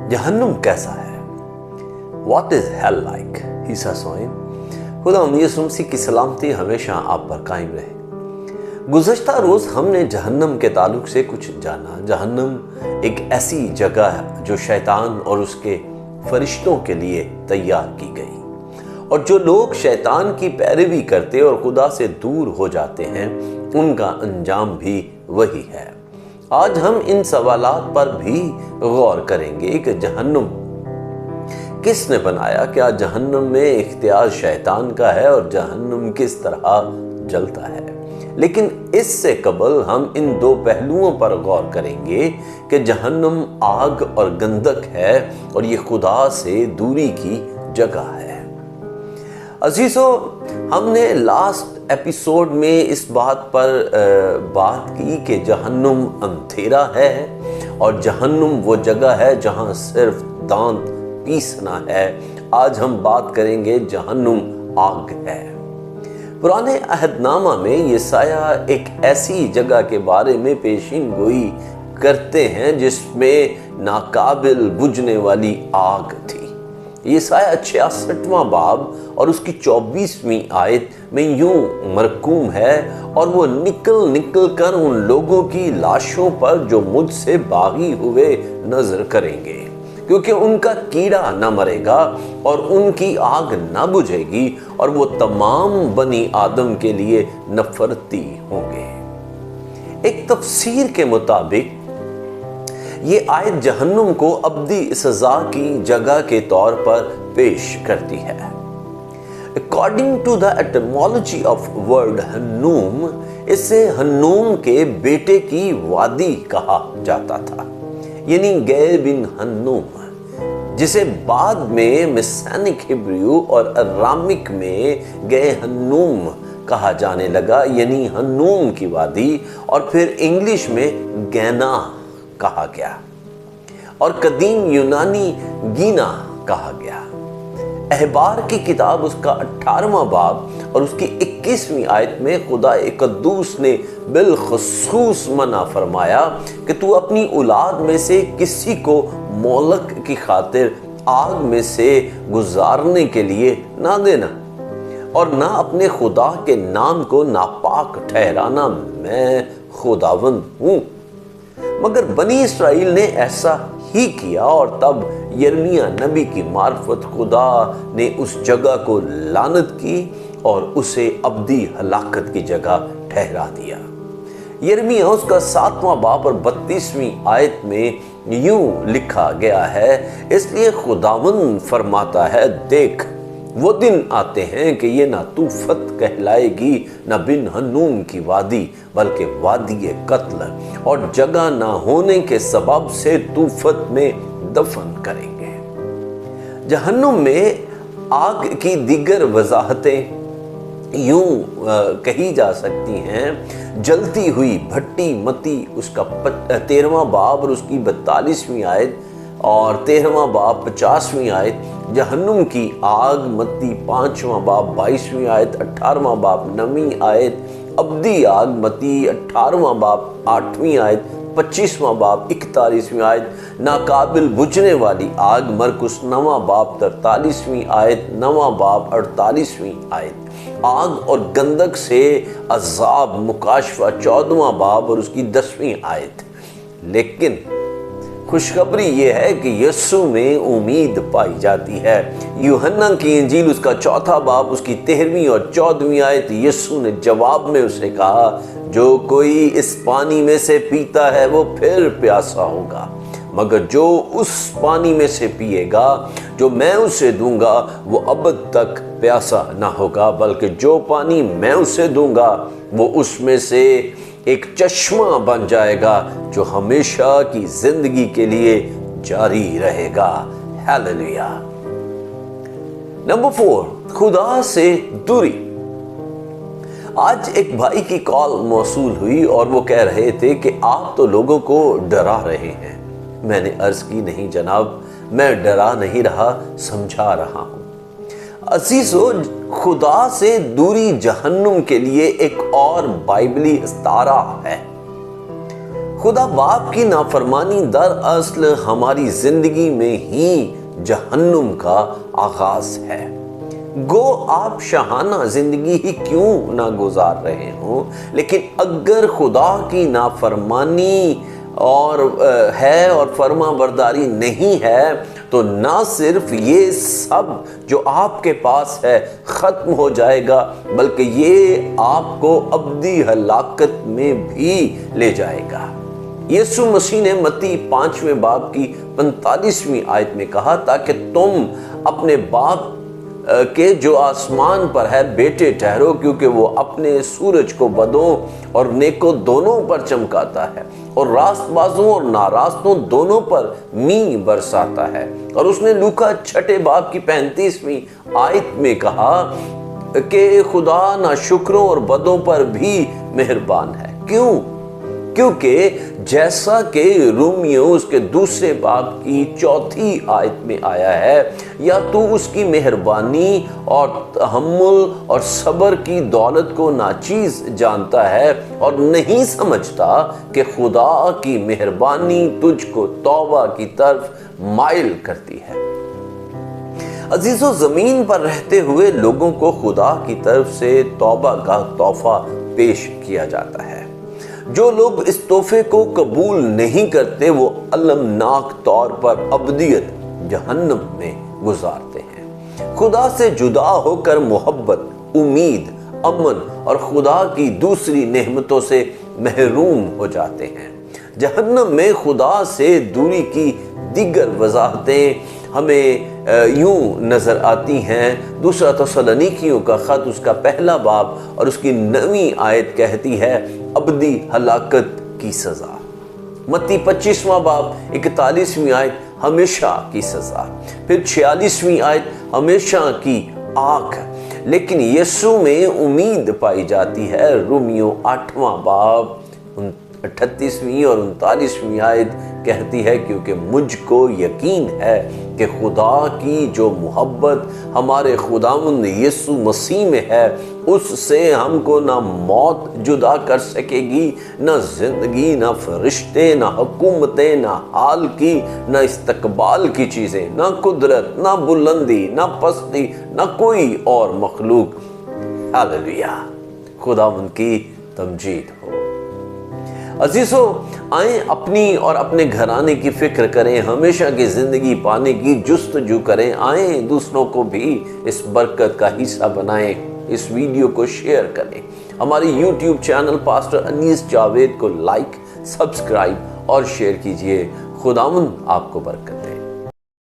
جہنم کیسا ہے؟ What is hell like؟ عیسیٰ سوئم خدا یسوع مسیح کی سلامتی ہمیشہ آپ پر قائم رہے۔ گزشتہ روز ہم نے جہنم کے تعلق سے کچھ جانا۔ جہنم ایک ایسی جگہ ہے جو شیطان اور اس کے فرشتوں کے لیے تیار کی گئی، اور جو لوگ شیطان کی پیروی کرتے اور خدا سے دور ہو جاتے ہیں ان کا انجام بھی وہی ہے۔ آج ہم ان سوالات پر بھی غور کریں گے کہ جہنم کس نے بنایا، کیا جہنم میں اختیار شیطان کا ہے، اور جہنم کس طرح جلتا ہے۔ لیکن اس سے قبل ہم ان دو پہلوؤں پر غور کریں گے کہ جہنم آگ اور گندک ہے اور یہ خدا سے دوری کی جگہ ہے۔ عزیزو، ہم نے لاسٹ ایپیسوڈ میں اس بات پر بات کی کہ جہنم اندھیرا ہے اور جہنم وہ جگہ ہے جہاں صرف دانت پیسنا ہے۔ آج ہم بات کریں گے جہنم آگ ہے۔ پرانے عہد نامہ میں یسایہ ایک ایسی جگہ کے بارے میں پیشین گوئی کرتے ہیں جس میں ناقابل بجھنے والی آگ تھی۔ یسایہ 66واں باب اور اس کی 24ویں آیت میں یوں مرقوم ہے، اور وہ نکل کر ان لوگوں کی لاشوں پر جو مجھ سے باغی ہوئے نظر کریں گے، کیونکہ ان کا کیڑا نہ مرے گا اور ان کی آگ نہ بجھے گی، اور وہ تمام بنی آدم کے لیے نفرتی ہوں گے۔ ایک تفسیر کے مطابق یہ آیت جہنم کو ابدی سزا کی جگہ کے طور پر پیش کرتی ہے۔ According to the etymology of word ہنوم، اسے ہنوم کے بیٹے کی وادی کہا جاتا تھا، یعنی گئے بن ہنوم، جسے بعد میں مسینک ہبریو اور ارامک میں گئے ہنوم کہا جانے لگا، یعنی ہنوم کی وادی، اور پھر انگلش میں گینا کہا گیا، اور قدیم یونانی گینا کہا گیا۔ احبار کی کتاب اس کا 18واں باب اور اس کی 21ویں آیت میں خدا قدوس نے بالخصوص منع فرمایا کہ تو اپنی اولاد میں سے کسی کو مولک کی خاطر آگ میں سے گزارنے کے لیے نہ دینا، اور نہ اپنے خدا کے نام کو ناپاک ٹھہرانا، میں خداوند ہوں۔ مگر بنی اسرائیل نے ایسا ہی کیا، اور تب یرمیہ نبی کی معرفت خدا نے اس جگہ کو لعنت کی اور اسے ابدی ہلاکت کی جگہ ٹھہرا دیا۔ یرمیہ اس کا 7واں باب اور 32ویں آیت میں یوں لکھا گیا ہے، اس لیے خداوند فرماتا ہے، دیکھ وہ دن آتے ہیں کہ یہ نہ توفت کہلائے گی نہ بن ہنوم کی وادی، بلکہ وادی قتل، اور جگہ نہ ہونے کے سبب سے توفت میں دفن کریں گے۔ جہنم میں آگ کی دیگر وضاحتیں یوں کہی جا سکتی ہیں، جلتی ہوئی بھٹی متی اس کا 13واں باب اور اس کی 42ویں آیت، اور 13واں باب 50ویں آیت، جہنم کی آگ متی 5واں باب 22ویں آیت، 18واں باب 9ویں آیت، ابدی آگ متی 18واں باب 8ویں آیت، 25واں باب 41ویں آیت، ناقابل بجھنے والی آگ مرکس 9واں باب 43ویں آیت، 9واں باب 48ویں آیت، آگ اور گندک سے عذاب مکاشفہ 14واں باب اور اس کی 10ویں آیت۔ لیکن خوشخبری یہ ہے کہ یسوع میں امید پائی جاتی ہے۔ یوحنا کی انجیل اس کا 4واں باب اس کی 13ویں اور 14ویں آیت، یسوع نے جواب میں اسے کہا، جو کوئی اس پانی میں سے پیتا ہے وہ پھر پیاسا ہوگا، مگر جو اس پانی میں سے پیے گا جو میں اسے دوں گا وہ ابد تک پیاسا نہ ہوگا، بلکہ جو پانی میں اسے دوں گا وہ اس میں سے ایک چشمہ بن جائے گا جو ہمیشہ کی زندگی کے لیے جاری رہے گا۔ ہیلیلویا۔ نمبر 4، خدا سے دوری۔ آج ایک بھائی کی کال موصول ہوئی اور وہ کہہ رہے تھے کہ آپ تو لوگوں کو ڈرا رہے ہیں۔ میں نے عرض کی، نہیں جناب، میں ڈرا نہیں رہا، سمجھا رہا ہوں۔ عزیزو، خدا سے دوری جہنم کے لیے ایک اور بائبلی استعارہ ہے۔ خدا باپ کی نافرمانی دراصل ہماری زندگی میں ہی جہنم کا آغاز ہے۔ گو آپ شاہانہ زندگی ہی کیوں نہ گزار رہے ہوں، لیکن اگر خدا کی نافرمانی ہے اور فرما برداری نہیں ہے تو نہ صرف یہ سب جو آپ کے پاس ہے ختم ہو جائے گا، بلکہ یہ آپ کو ابدی ہلاکت میں بھی لے جائے گا۔ یسوع مسیح نے متی 5ویں باب کی 45ویں آیت میں کہا، تاکہ تم اپنے باپ کہ جو آسمان پر ہے بیٹے ٹھہرو، کیونکہ وہ اپنے سورج کو بدوں اور نیکوں دونوں پر چمکاتا ہے اور راست بازوں اور ناراستوں دونوں پر می برساتا ہے۔ اور اس نے لوکا 6 باب کی 35ویں آیت میں کہا کہ خدا ناشکروں اور بدوں پر بھی مہربان ہے۔ کیونکہ جیسا کہ رومیو اس کے 2 باب کی 4 آیت میں آیا ہے، یا تو اس کی مہربانی اور تحمل اور صبر کی دولت کو ناچیز جانتا ہے اور نہیں سمجھتا کہ خدا کی مہربانی تجھ کو توبہ کی طرف مائل کرتی ہے۔ عزیزو، زمین پر رہتے ہوئے لوگوں کو خدا کی طرف سے توبہ کا تحفہ پیش کیا جاتا ہے۔ جو لوگ اس تحفے کو قبول نہیں کرتے وہ المناک طور پر ابدیت جہنم میں گزارتے ہیں۔ خدا سے جدا ہو کر محبت، امید، امن اور خدا کی دوسری نعمتوں سے محروم ہو جاتے ہیں۔ جہنم میں خدا سے دوری کی دیگر وضاحتیں ہمیں یوں نظر آتی ہیں۔ 2 تسالونیکیوں کا خط اس کا 1 باب اور اس کی 9ویں آیت کہتی ہے، ابدی ہلاکت کی سزا۔ متی 25واں باب 41ویں آیت، ہمیشہ کی سزا۔ پھر 46ویں آیت، ہمیشہ کی آگ۔ لیکن یسوع میں امید پائی جاتی ہے۔ رومیو 8واں باب 38ویں اور 39ویں آیت کہتی ہے، کیونکہ مجھ کو یقین ہے کہ خدا کی جو محبت ہمارے خداوند یسوع مسیح میں ہے، اس سے ہم کو نہ موت جدا کر سکے گی، نہ زندگی، نہ فرشتے، نہ حکومتیں، نہ حال کی، نہ استقبال کی چیزیں، نہ قدرت، نہ بلندی، نہ پستی، نہ کوئی اور مخلوق۔ ہاللیلویہ، خداوند کی تمجید ہو۔ عزیزو، آئیں اپنی اور اپنے گھرانے کی فکر کریں، ہمیشہ کی زندگی پانے کی جستجو کریں۔ آئیں دوسروں کو بھی اس برکت کا حصہ بنائیں۔ اس ویڈیو کو شیئر کریں۔ ہماری یوٹیوب چینل پاسٹر انیس جاوید کو لائک، سبسکرائب اور شیئر کیجئے۔ خداوند آپ کو برکت دے۔